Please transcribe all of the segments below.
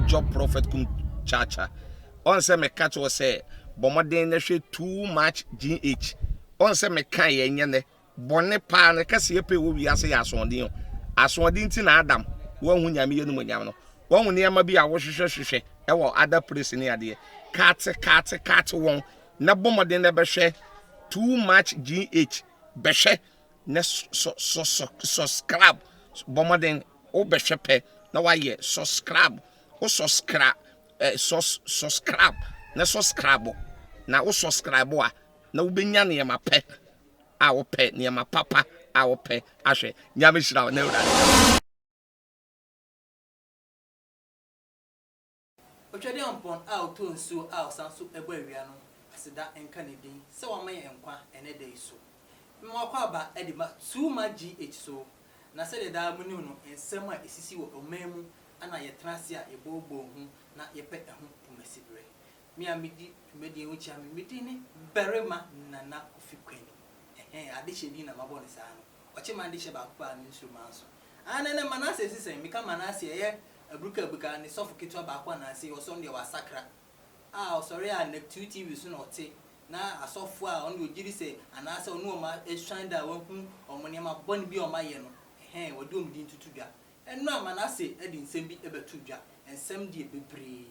major prophet kum chacha on say me catch was say bomoden na hwe too much gh on say me kan ye nyene bone pa na kase ye pe wo wiase ya asonden ti na adam wo hu nyame ye no nyam no wo hu ne ma bi a wo hwehwehwehwe e wo other place ni ade kat won na bomoden na be hwe too much gh be hwe na subscribe bomoden o be hwe pe na wa ye subscribe o subscribe subscribe na subscribe na o subscribe a na wo benya ne ma pe a wo pe ne ma papa a wo pe ahwe nyame hira na ewura otwede ompon a o to nsu a o sanso ebo awia no aseda enka ne din se wa man enkwa ene dai so mo kwa ba e di ma too much gh so na se de da mu ni no ensem a esisi wo omemu ana ye trase a ebobo hu na ye pe ehu tumasibre mi amidi tumedi enchi ami midi ni berema na Kofi kwani ade shedi na mabone sa no oche man de she ba kwa ni instrument so anene manase sisen mi ka manase ye abuka ni sofu kitwa ba kwa na se o so nde wa sakra o sorry a na 2 TV so na ote na asofu a on de ogiri se anase onu ma eswanda wa hu omone ma bone bi o ma ye no wodi omdi ntutu dwa eno amanase edi nsem bi ebetu dwa ensem die bebre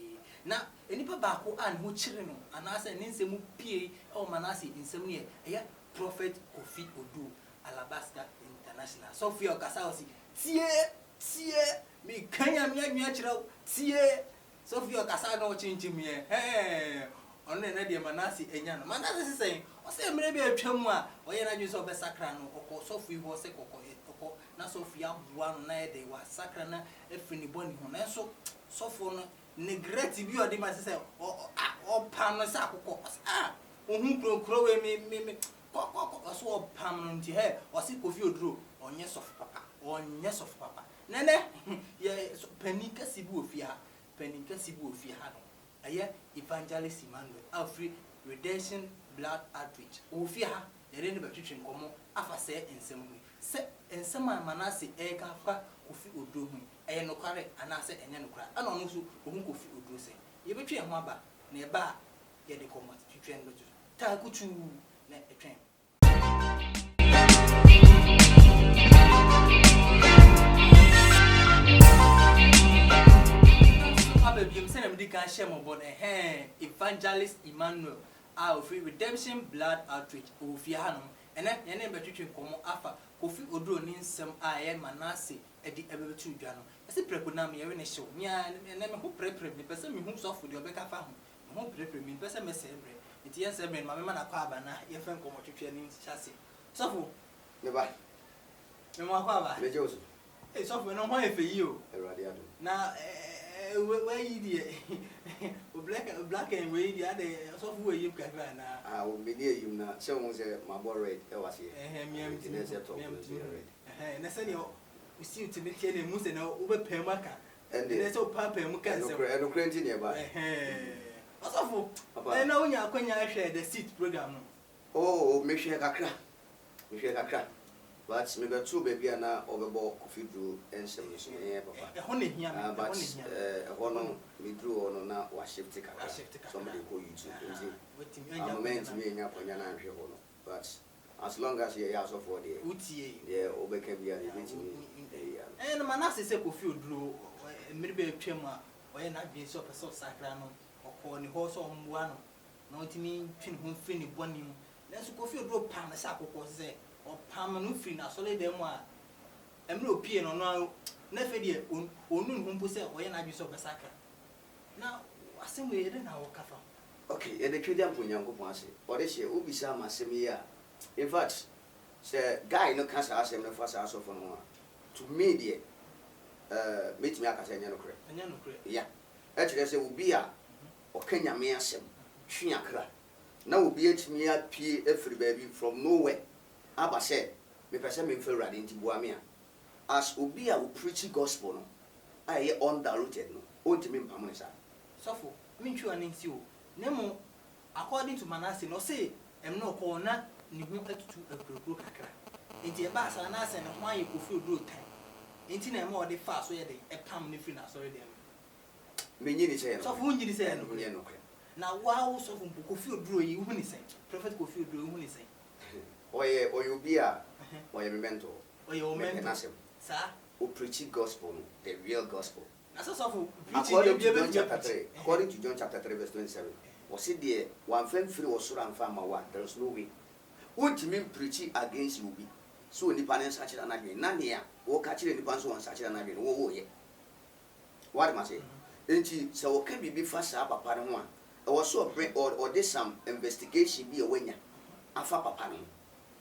na enipa ba ko an ho kire no anase ne nsem pie o manase nsem ne ye prophet Kofi Oduro Alabaster International Sophia Okasa osi tie mi kanya mi anwa kire tie Sophia Okasa no chinchim ye onne na de manase enya no manase sesen o se mre bi atwam a oye na dwun so be sakra no okọ Sophia ho se kokọ na Sophia bua no na ye de wa sakra na efini boni ho na so Sofo no neglect bi odi ma sesen o pam no sa kokọ ohun kro we mi so o pam no nti o se Kofi Oduro onye sof papa nene ye panika sibu ofia no aye evangelist Emmanuel Alfred Redemption Blood Outreach ofia ye ne betwetwe nkomo afa se ensem hu se ensem manase eka fa Kofi Oduro hu aye nokware anase enye nokware ana ono so ohun Kofi Oduro se ye betwe ho aba na eba ye de komo twetwe ndo ta kuchu na etwen evangelist Emmanuel Alfred Redemption Blood Outreach ofia hanom ene betwetwe komo afa Kofi Oduro ni nsem aye manase edi ebebetu dwa no ese prekonam ye we ne hyew mia ene me ho prepre me pese me hu sofo de obeka fa ho me ho prepre me pese me sebre enti ye sebre ma me ma na kwa aba na ye fen komo twetwe ni chase sofo me ba me mo kwa aba me jeoso sofo no ho efe yi o erade ado na where you dey black and way dey ade so fu wey kakra na o me dey you na se won se ma bo red e was here miam ti ne se top red na se ne o si utimi tie ne mu se na wo be pam aka ne se o papa mu kan se e no krenti ne ba so fu na wonya akwanya hwe the seat program no me hwe kakra but me be two baby na obebo Kofi Oduro ensem so e papa e ho ne hia me but ho no me dru ono na wa shift kakra somebody go YouTube nti moment me nya ponya na hwe ho no but as long as you are so for there utie yeah obeka bia dey me no manase se Kofi Oduro mmiri be twam a oye na dwen so person sakra no okọ ni ho so omwa no na otimi twin ho fini boni mu na so Kofi Oduro pa na sa akokọ se o pam no free na solid dem a emre opie no no na fe de onu nhu se oye na dwen so be sakra na asem we de na wo kafa okay e de twedi ampo nyankopon ase o de hye obisa amasem yi a in fact say guy no can say asem no for say so for no to me there meet me akasa nya no kre yeah actually say obi a o kanya me asem twi akra na obi atimi apie every baby from nowhere aba say me pese me mfa urade nti boa me a as obi a wo preach gospel no aye undiluted no ontimi mpam ne sa sofo me ntwi an nti o nemo according to Manase no say em no ko na ni hu atutu akurokuro kakra enti e ba sa na ase ne ho aye Kofi Oduro tan enti na em o de fa so ye de e pam ne free na sorry dem Menyini say So who did say no? no. Now wow so from Kofi Oduro you who say Prophet Kofi Oduro who say Or you be a or your mentor or your mentor sir who preaching gospel, the real gospel. That's also According to John chapter 3, according to John chapter 3 verse 27, was it there one friend free was so and farmer one, there is no way. Won't you mean preaching against you be? So the panel such an again, none here, or catching the pants on such an again, oh yeah. What must say? Ain't you so can be fast up upon one? I was so bring or this some investigation be a winner. A fa papa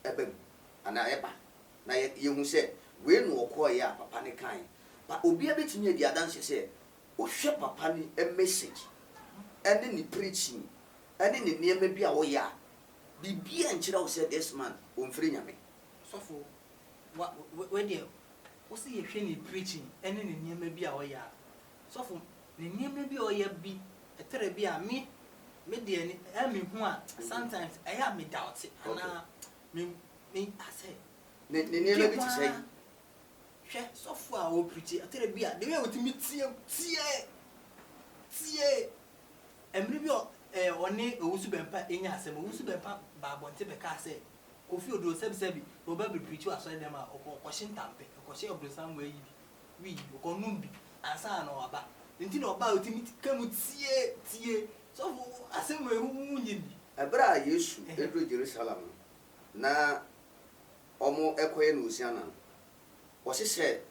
ebem and I ever. Now you who said, we no acquire papa ne kind. But obi abetimi di adanse say o hwe papa ni a message and ni preaching and ni niam bia wo ya bibia nkyira wo say this man o mfiri nyame so for what when you see you hwe ni preaching and ni niam bia wo ya so for ni niam bia wo ya bi etere bia me de ni me hu a sometimes I have me doubt it and me I say ni niam bi to say hwe so for a wo preach etere bia de we wotimi tie emri bi oni owusu bempa enya asem owusu bempa ba bonte be ka say Kofi Oduro sebi oba be preach aso dem a okoshin tampe okoshe obrosan we yi wi okonum bi ansa na oba nti na oba otimi kamu tie so asem we hu nyi bi ebra Yesu edro Jerusalem na omo ekoye no usiana wo se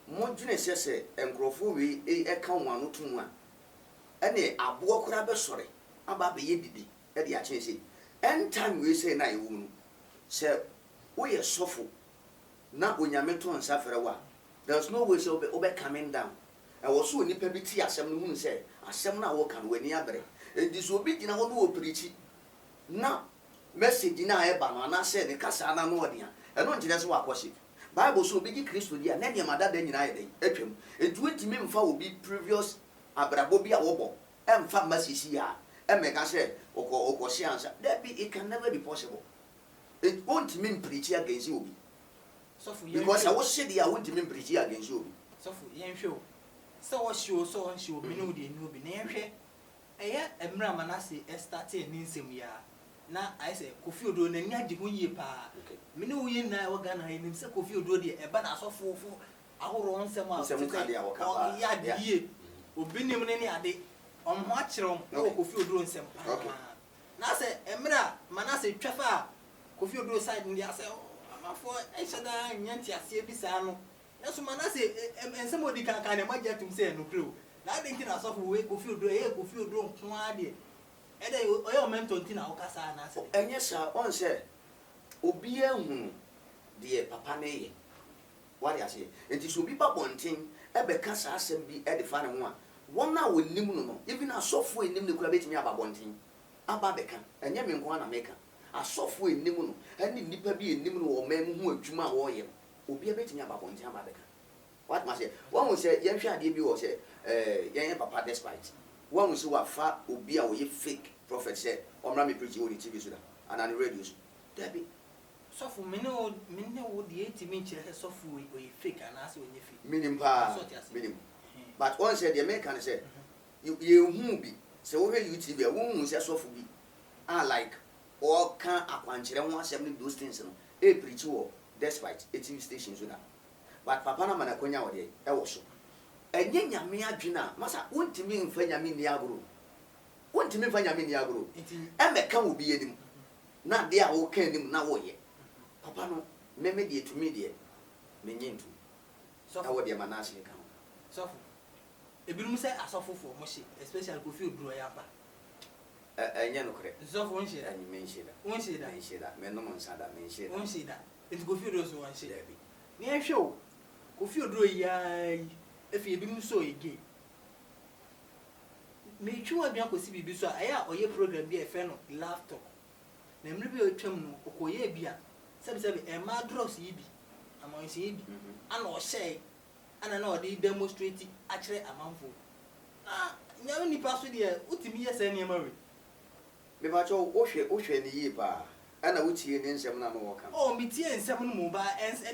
mo dwene se enkrofo we eka wano tumu a ene abo kora be sore aba be yedidi e de a chense anytime we say na ewu no se wo ye sofo na onyame to nsa fere wa there's no way say obe coming down e wo so onipa bi ti asem no hu se asem na wo kan wani abere e di so obi gina ho no wo preach na message na e ba no na se ne kasa na no odea e no ngire se wa akwose Bible so obi gi Kristo dia na de mada da nyina ye den atwam etu ntimi mfa obi previous abrabo bi a wobo emfa masisi ya emeka se okosi answer that be it can never be possible. It won't mean preach against you so for because I was said ya won't mean preach against you so for yen hwe so what show me no de no bi na yen hwe eya emra manase start ni nsem ya na I say Kofi Oduro na nya de ho yie pa me ne wo yin na wo ga na yin se Kofi Oduro de e ba na so fofo ahoro nsem a nsem ka de a wo ka pa ya de yie obi nim ne ade omho akyerom na Kofi Oduro nsem pa na say emra manase twafa Kofi Oduro side ndi ase amafo eshada nyanti ase bi sa no na so manase ensem odi kan kan na magya tum se no pro na de ntina so fo we Kofi Oduro Kofi Oduro nko ade ede oyo mentor ntina o kasa na ase enye sa on se obi ehunu de papa na ye what ya say enti so bi ba bontin ebe kasa asem bi e de fa ne ho a wona wonim no even asofo enim ne kura betimi aba bontin aba beka enye me nko na meka asofo enim no ene nipa bi enim no wo man hu adwuma a wo ye obi betimi aba bontin aba beka what ma say won say yen hwe ade bi wo say yen papa despite won say wa fa obi a wo ye fake prophet say omra me preach on TV so da and on radio so there be so for me no the 80 min chere so for we fake and as we fake minim but one said the American said you hu bi say wo hwe YouTube e wo hu say so for bi like or can akwankyere ho asem those things no e preach wo despite TV station so da but papa na mana konya wo de e wo so enye nyame adwena masa wontimi mfa nyame ni agro wontimi mfa nyame ni agro e meka wo bi enim na de a wo kan enim na wo ye papa no meme de to me de menyintu so awo de manase kan so ebinum say asofofo mo hye especially Kofi Oduro ya pa enye no kre so for hye enye menhyeda menhyeda menom nsada menhyeda menhyeda it Kofi Oduro so wan hye bi ne ehwe o Kofi Oduro ya efi ebinum so ege me twa aduan kosi bibi so aya oye program bi e fe no laptop na mre bi o twam no okoye bia sebi e ma drugs yi bi amonsi yi bi ana o hye ana na o dey demonstrate akere amanfo nyawe nipa so de utimi yesa niam awe me ba cho o hwe ni yi pa ana wutie ni nsem na no woka o mi tie nsem no mu ba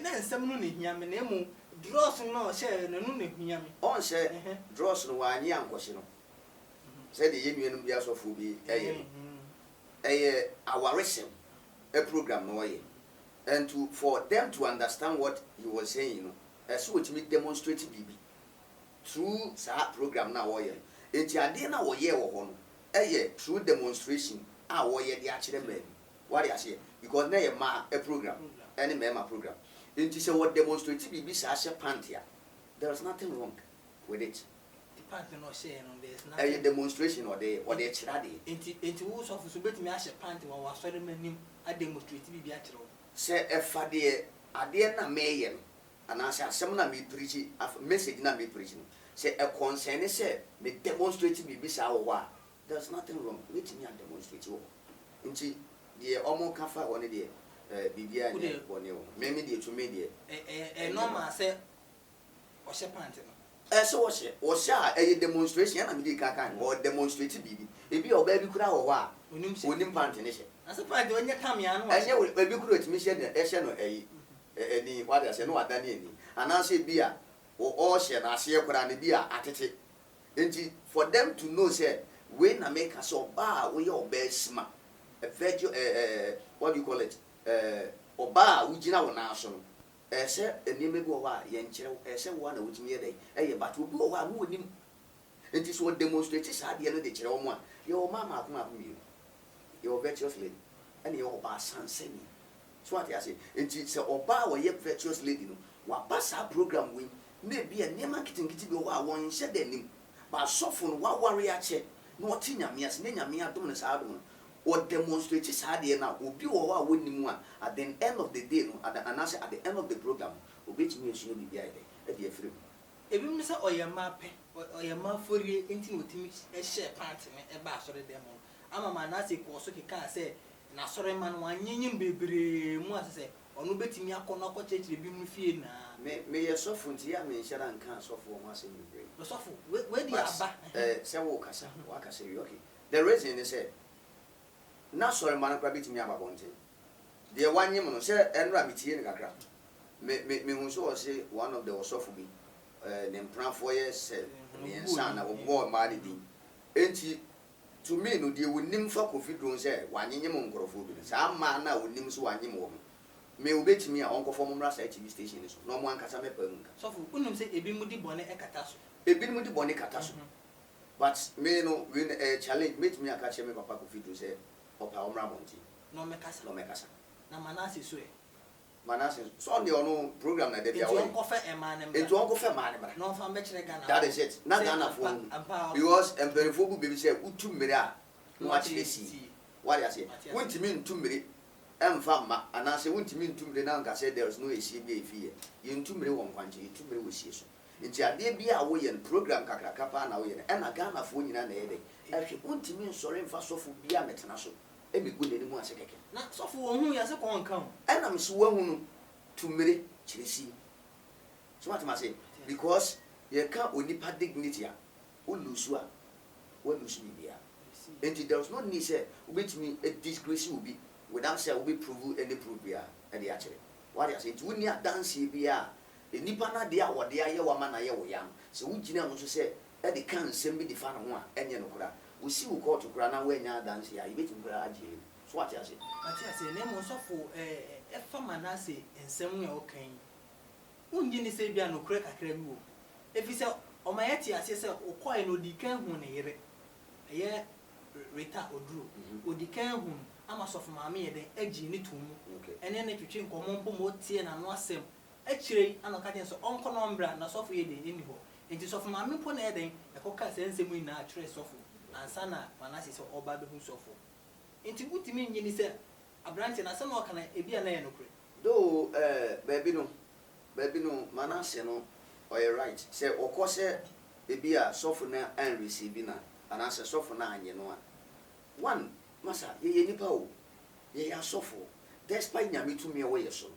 na nsem no ne hia me na mu Draws no share no no hia me. On say draws no wa anya ankwose no. Say the yenu bi asofo bi awaresem a program no way. And for them to understand what he was saying, you know, as which me demonstrate BB through that program now way. Enti ade na wo ye wo ho no through demonstration wo ye de akire men. What I say because na ye ma a program any member program. Enti say what demonstrate BB sa pantia. There is nothing wrong with it. The part no share no there's nothing. A demonstration or the chirade. Enti wo so for so betimi a pantia wa wasore manim a demonstrate BB akire. Say efa de ade na meye and I say asem na me preach message na me preach say a concern say me demonstrate be sa wo there's nothing wrong with me and demonstrate wo nti de omo kafa one de bibia ne one wo me de to me de normal say o she pant no so wo she a demonstration na me de kaka or demonstrate bibi e bi o ba bi kura wo a onim pant ne she asa pant onye kamia no enye we bi kura otimi she ne e she no ni what I say no adani ani anase bia o she na ase ekura ne bia atete enti for them to know say we na make us oba we your best ma a virgin what do you call it oba ugina wona so no say enime bi o wa ye nkire say wo na wutimi ye dey but obi o wa no onim enti so demonstrate sa de no de kire wo mo a ye o mama akoma mi your virtuous lady and your oba sanseni. So what I say, it's a oba or ye virtuous lady no. Wa basa program we maybe a near marketing kitty go one shed them. But so for what warrior check, no tina mias, nenya mea dominus album, or demonstrate his idea now, will be or winning one at the end of the day, no, at the answer at the end of the program, which means you will be there at the free. If you miss or your map or your map for you intimate a share party, a bass or a demo. I'm a man, I say, can say. Na sore man wan nyim bebre mu asese onu betimi akọ church bi mu fie na me ye sofo nti ya me nhyara nka sofo ho asem bebre no sofo we di aba se wo kasa wa kasa wi okay the reason is say na sore man kwa betimi aba bonte de wanyim no se enra metie ni kakra me hu so say one of the sofo bi ne mpranfo ye se ne nsa na wo mo ma de din enti to me no de wonim fa Kofi drone say wanyem nkrofo bi sa ma na wonim so wanyem wo me obetimi a onkofo momra sa TV station so no mo ankasa me panka so fu unum say ebi mu di bone ekata so ebi mu di bone kata so but me no when challenge me aka che me papa Kofi drone say opa omra bonti no mekasa na manase so e manase so on the ono program na de bia we onkofa emane mba etu onkofa emane mba no fa mbechire Ghana that is it na Ghana for because emperifo bu baby say utu mmere a no achire si what I say wontimi ntu mmere emfa ma anase wontimi ntu mmere na nka say there is no esi bi efie ye ntu mmere won kwanche ntu mmere wo sie so nti ade bia wo ye program kakraka pa na wo ye na Ghana fo nyina na ye de ehwe wontimi nsore mfa sofo bia metena so emigu ne mu ase keke na sofo wo hu ya se kon kan enam so wo hu no tumere chiresi so what I say because ye ka onipa dignity a o lusu a wo lusu bibia and there was no need say obetimi a disgrace will be without say will be prove any proof bia e dey actually what I say it woni a dance bia enipa na de a wo de aye wa ma na ye wo yam so wo gina mo so say e de kan sem bi di fa no ho a enye no kura wo si wo court kura na wo nya dance ya ibetimi kura aje so what I say ne mo sofo e fa manase ensem ya okan unji ni se bia no kura kakra bi wo efi se o ma yeti ase se okoi no di kan hu ne yere ye Rita Oduro odi kan hu ama sofo maame ye den agi ni tomu ene ne twetwe nkomo mpo mo tie na no asem akire anoka den so onko no mbra na sofo ye den eni ho enti sofo maame mpo na ye den ekoka se nsem ni na atwere sofo ansa na manase se oba be hu sofo enti utimi nyini se abrante na se no kana ebi na ye no kure do baby no manase no oye right say okose ebi a sofo na an receive na anase sofo na anye no a one masa ye nipa o ye ya sofo despite nyame tumi e wo ye so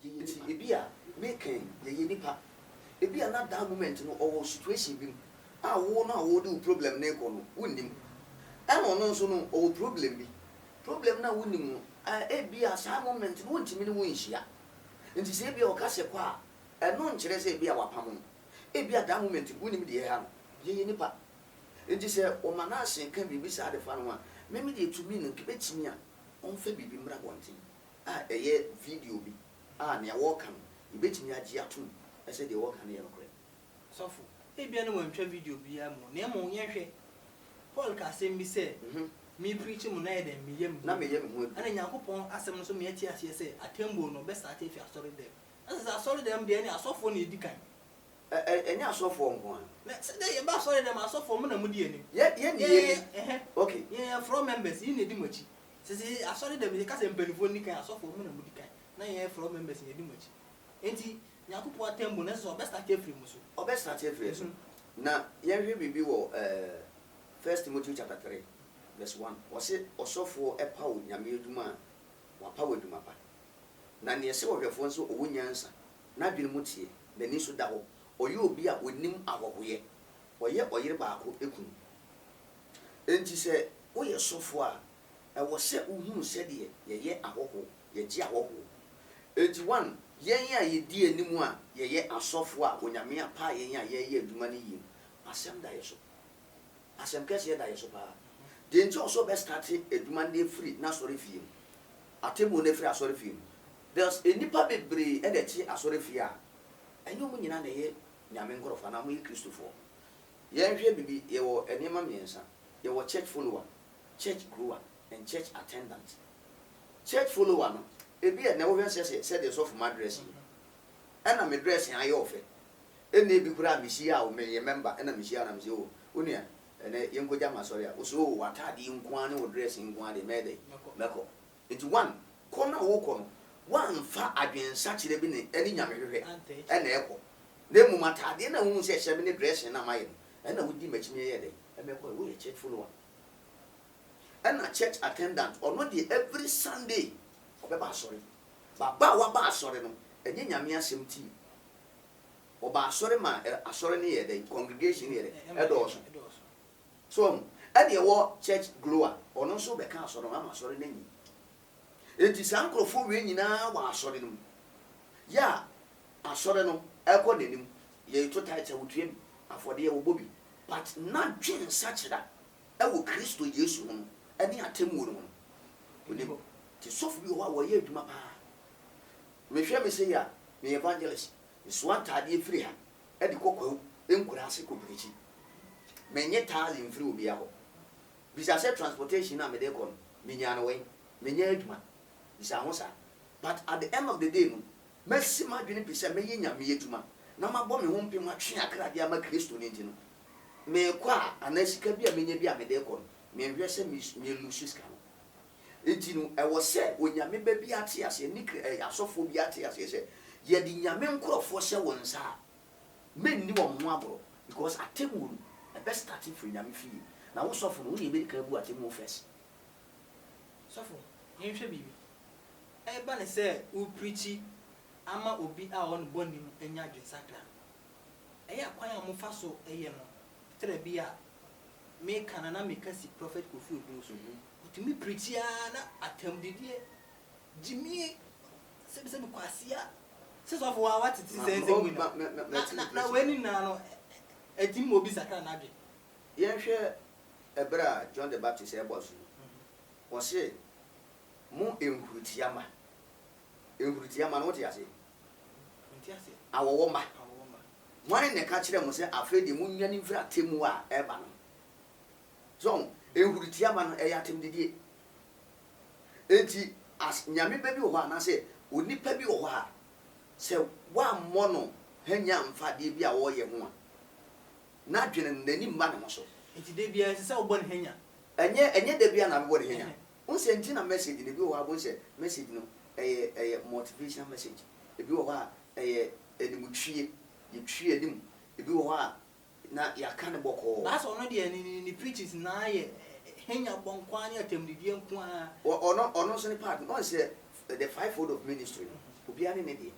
ye ebi a make ye nipa ebi a na that moment no owo situation bi a wo na wo do problem na eko no wonnim e no no so no owo problem na wonnim ebi a sa moment no wontimi no wonhia nti se ebi a o ka se kwa ɛno nkyerɛ sɛ ebi a wapam no ebi a that moment wonim deɛ ha no yɛyɛ nipa nti sɛ ɔma no asen ka biribi saa de fa no a meme deɛ tumi no nkebɛtumi a ɔmfa biribi mmra bɔnten a ɛyɛ video bi a nea wɔka no yɛbɛtumi agye atom ɛsɛ deɛ wɔka no yɛ nokorɛ sɔfo ebia no wantwa video biara mu na ɛmo yɛhwɛ Paul ka asɛm bi sɛ me preach mu na yɛ dɛ meyɛ mu na meyɛ me ho ana Nyankopɔn asɛm no so me ati aseɛ sɛ atembo no bɛsa ate fi asɔre dɛm asɛ asɔre dɛm deɛ ne asɔfo na edi kan ɛnyɛ asɔfoɔ nko a na sɛ dɛ yɛba asɔre dɛm asɔfo mu na mu di anim yɛ ne yɛ okay yɛ floor members yi na edi mu akyi sɛ asɔre dɛm yɛ kasa mpanimfoɔ ni kan asɔfo mu na mu di kan na yɛ floor members yɛ edi mu akyi enti Nyankopɔn atembo na sɛ ɔbɛsa ate afiri mu so ɔbɛsa ate afiri so na yɛhwɛ biribi wɔ 1 Timothy chapter 3 verse 1 wɔse ɔsɔfoɔ ɛpa wo nyame adwuma a wapa wo adwuma pa na neɛ sɛ wɔhwɛfoɔ nso ɔwɔ nyansa na adwene mu tie n'ani so da hɔ ɔyɛ obi a ɔnim ahɔhoyɛ ɔyɛ ɔyere baako ekunu enti sɛ woyɛ sɔfoɔ a ɛwɔ sɛ wohunu sɛdeɛ yɛyɛ ahɔho yɛgye ahɔho enti one yɛn a yɛdi anim a yɛyɛ asɔfoɔ a onyame apa yɛn a yɛyɛ adwuma no yie asɛm da yɛ so asɛm kɛseɛ da yɛ so paa deɛ nti ɔsɔ bɛstarte adwuma no afiri n'asɔre fie mu atemmu no afiri asɔre fie mu there's nnipa bebree ɛna ɛte asɔre fie a ɛnyɛ ɔmo nyinaa na ɛyɛ nyame nkorɔfoɔ anaa ɔmo yɛ kristofoɔ yɛnhwɛ bibi yɛwɔ nneɛma mmiɛnsa yɛwɔ church follower church grower and church attendant church follower no ebi yɛ na wɔhwɛ sɛ deɛ sɔfo ma dress yi ɛna me dress ayɛ ɔfɛ ɛna ebi kura mehyia a ɔmɛyɛ member ɛna mehyia na mehyia o onua ɛnɛ yɛnkɔgya ma sɔre a woso o wataade nkoa ne wo dress nkoa de mɛdɛ mɛkɔ nti one kɔ na wokɔ no woamfa adwensa kyerɛ bi ne ɛne nyame hwehwɛ ɛna ɛkɔ na mmom ataadeɛ na wohu sɛ hyɛ me ne dress na mayɛ no ɛna wodi makyimi yɛ dɛ ɛmɛkɔ woyɛ church follower ɛna church attendant ɔno deɛ every Sunday ɔbɛba asɔre baba a waba asɔre no ɛnyɛ nyame asɛm tii ɔba asɔre ma asɔre ne yɛ dɛ congregation ne yɛ dɛ ɛdɔɔso so ɛne ɛwɔ church grower ɔno nso bɛka asɔre no ama asɔre no anyi enti saa nkurɔfoɔ wei nyinaa wɔ asɔre no mu yɛ a asɔre no ɛkɔ n'anim yɛto title wotua bi afɔdeɛ wɔbɔ bi but na dwe nsakyera ɛwɔ Kristo Yesu ho no ɛne atemmuo no ho onim ti sɔfo bi wɔ hɔ a wɔyɛ adwuma paa mehwɛ me sɛ yɛ a me evangelist mesoa ntaadeɛ firi ha ɛde kɔkɔw nkura ase kɔpirikyi menye taale mfiri obi ahɔ bisa sɛ transportation a mede kɔ no menya no wɛn menya adwuma bisa ho saa but at the end of the day no mɛsi m'adwene pi sɛ mɛyɛ nyame adwuma na mabɔ me ho mpem atwe akradeɛ ama Kristo no nti no meekɔ a anaa sika bi a menya bi a mede kɔ no menhwɛ sɛ melusu sika no enti no ɛwɔ sɛ onyame ba bi ate aseɛ ne asɔfoɔ bi ate aseɛ sɛ yɛde nyame nkorɔfoɔ hyɛ wɔn nsa a menni wɔn ho aborɔ because atemmuo no ɛbɛ start firi nyame fie na wo sɔfo no wo ne ɛbɛdika bu atemmuo first sɔfo yɛnhwɛ biribi ɛba ne sɛ wo preachi ama obi a ɔno bɔ nim anya adwensakra ɛyɛ akwan a mofa so ɛyɛ no trɛ bi a meka na meka si prophet Kofi Oduro so otumi preachi a na atamdidiɛ gyimie sɛbisɛ bi kwasia sɛ sɔfo wa watete sɛ nsɛm mu na wani na no ɛtim mo bi sakra na adwe yɛhwɛ ɛberɛ a John the Baptist ɛbɔ so wɔse mo nhurutiama no wote ase awɔwɔ ma wɔne ne ka kyerɛ mo sɛ afei deɛ monwane mfiri atemmu a ɛba no so nhurutiama no ɛyɛ atemdidie enti as nyame ba bi wɔ hɔ anaasɛ onipa bi wɔ hɔ a sɛ woammɔ no hanya mfadeɛ bi a wɔyɛ ho a na adwene no n'ani mma ne ho so enti da bia sɛ wobɔ ne hanya ɛnyɛ da bia na mebɔ ne hanya wo sɛ nti na message no bi wɔ hɔ a bo sɛ message no ɛyɛ motivational message ebi wɔ hɔ a ɛyɛ animutwie yɛtwie anim ebi wɔ hɔ a na yɛaka ne bɔkɔɔ baasa ɔno deɛ ne preaches na yɛ hanya bɔnkwa ne atamdidie nko a ɔno nso ne part no sɛ the fivefold of ministry obiara ne ne deɛ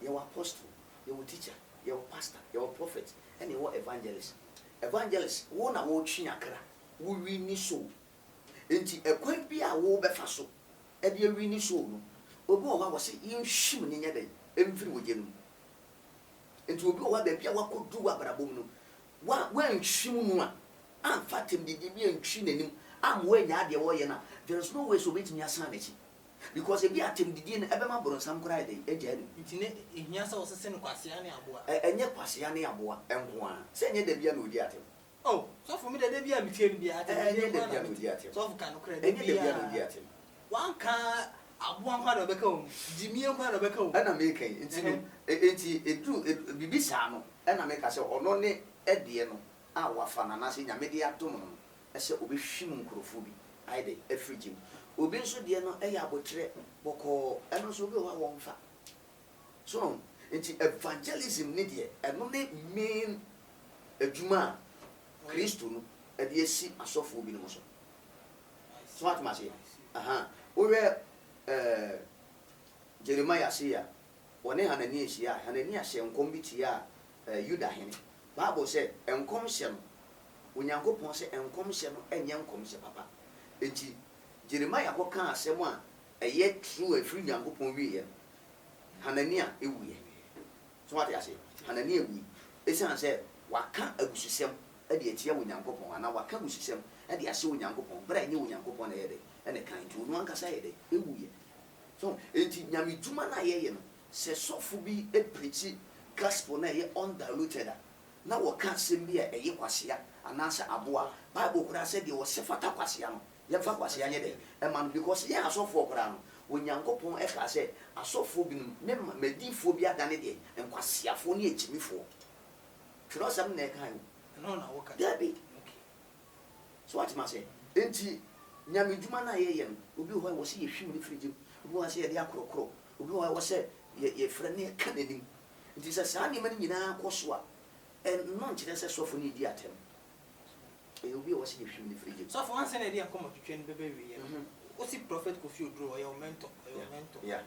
yɛwɔ apostle yɛwɔ teacher yɛwɔ pastor yɛwɔ prophet ɛne yɛwɔ evangelist wo na wɔtwe akra wo wi ni so enti ɛkwan bi a wo bɛfa so ɛde awi ni so no obi wɔ hɔ a wɔsɛ yɛnhwim ne nyɛ dɛn ɛmfiri wɔgye no nti obi wa ba bia wakodu wa brabom no wa nhwim mu a amfa temdidi bi nhwi nanim amwo anya ade wo ye na there is no way so betimi asan na chi because ebi atemdidi na ebe ma boronsam kora ide eja ni nti ne ehia sa osese ne kwasea ne aboa enye kwasea ne aboa enho a se enye da bia na odi atem oh so for me da bia mi tie bia atem enye da bia na odi atem so for kan kora da enye da bia bia na odi atem wan ka aboa kwa da beka o jimie kwa da beka o ana me kan enti edu bibi sa no ana me ka se ono ne ede no a wafa na na se nyame de atom no ese obehwim nkrofo bi aide afrigim obi nso de no eya abotre boko eno so obi ho won fa so enti evangelism ne de eno ne main adwuma Kristo no e de esi asofo bi no so so what ma say aha owe Jeremiah say ya woni Hanania hia Hanania hye nkom bi tia Yuda hene Bible say enkom hye no Onyankopon say enkom hye no enye enkom hye papa enti Jeremiah ko kan asem a eye true afiri Onyankopon wiye Hanania ewuye so what you say Hanania ewu esan say waka abususem e de atia Onyankopon ana waka abususem e de ase Onyankopon bra enye Onyankopon na yede ene kan tu no anka say yede ewuye so enti nyame dwuma na ye no se sofo bi e preach gospel na ye undiluted na waka asem bi a eye kwasea anasa aboa Bible kura say de wo sefata kwasea no ye fa kwasea nye de e man because ye asofo kura no Onyankopon e ka say asofo bi no me madifo bi adane de enkwaseafo ne echimifo trosam na e kan no na woka dabi so what ma say enti nyame dwuma na ye no obi ho wo se ye hwim ne frigim obi ho se ye de akrokro obi ho wo se ye frɛ ne ka nanim nti sɛ saa ne ma nyina koso a no nkyerɛ sɛ sofo ne di atem e obi wo se ye hwim ne frigim so for one say na dia come twetwe ne bebe wi o si prophet Kofi Oduro your mentor yeah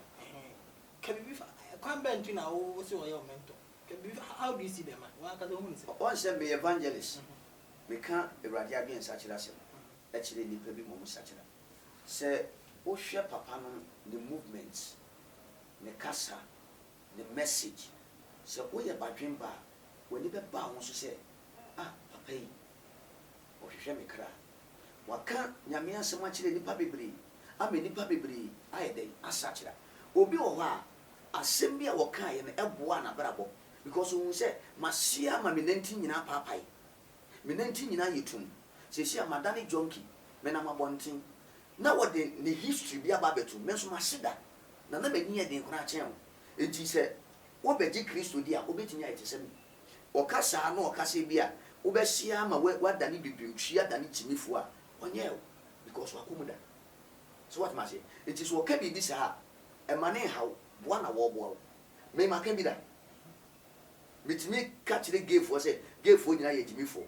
can be come back to na o si your mentor can be how do you see them man one ka do hu say on say be evangelist me ka Ewurade adwen sa kyerɛ asɛm e kyerɛ nipa bi mo sa kyerɛ sɛ o hwɛ papa no the movement ne kasa the message sɛ o yɛ badwen ba woni be ba ho so sɛ papa yi o hwehwɛ me kra waka nyame asɛm akyerɛ nipa bebree ame nipa bebree ayɛ asa kyerɛ obi wɔ hɔ a asɛm bi a wɔka yɛ no ɛboa na brabɔ because won sɛ masia ma me nanti nyina paapai me nanti nyina yetum sɛsi a madane jonki me na mabɔnten na wɔde ne history bi aba betu me nso maseda na mani yɛ den kora kyɛn enti sɛ wobɛgye Kristo di a wobɛtumi ayɛ te sɛ me ɔkasa na ɔkasa bi a wobɛhyia ma wadane bibimtwi adane kyimifo a ɔnyɛ because wakomuda so what ma say it is okay bi sa emane haw boa na wo boa me ma kan bi da mitimi ka kire gefo say gefo nyina ye jimifo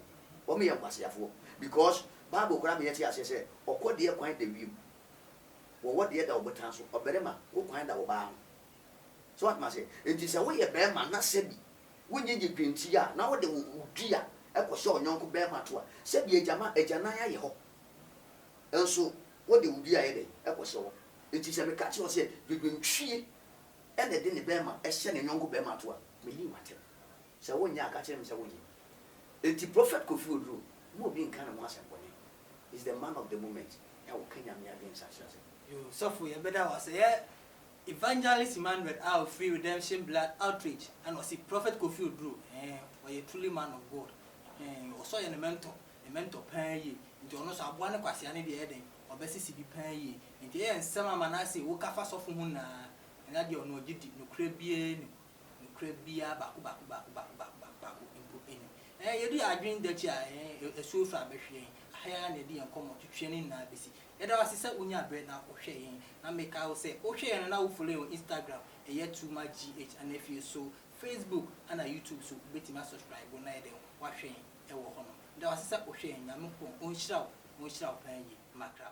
o me ye kwasiafo because Bible kora me yeti ase say okode kwan da wiem wo wode da obotan so oberema wo kwan da wo ba so what ma say it is wo ye be ma na se bi wo nyinyi kwenti a na wo de wo dua ekose onyonko be ma to a se bi agyanan ya ye ho enso what they would be a equaso. It is a catch or say, you can tree and the dinner bema, a sending young bema to a million matter. So when you catch him, so it's the prophet Kofi Oduro, more being kind of once and one. Is the man of the moment. How can you against such as you suffer? You better was a evangelist man with our free redemption blood outreach and was the prophet Kofi Oduro, or a truly man of God, and also a mentor pay. Nti ono so aboa ne kwase ane de eden obesisi bi pan yi nti e nsema manase wo kafa sofo hu na na de ono gidi no kra bia baako impo eni yedu adwen dachi a esuo fra behwe ahaya na de enkomo twetwe ne na besi yeda wasesa unya bre na ohwe yin na meka wo se ohwe yin na wo follow on Instagram too much gh and if you so Facebook and YouTube so betima subscribe na eden wa hwe yin e wo hono da wasesa ohwe yin nyame ko onhyira wo pan yi makra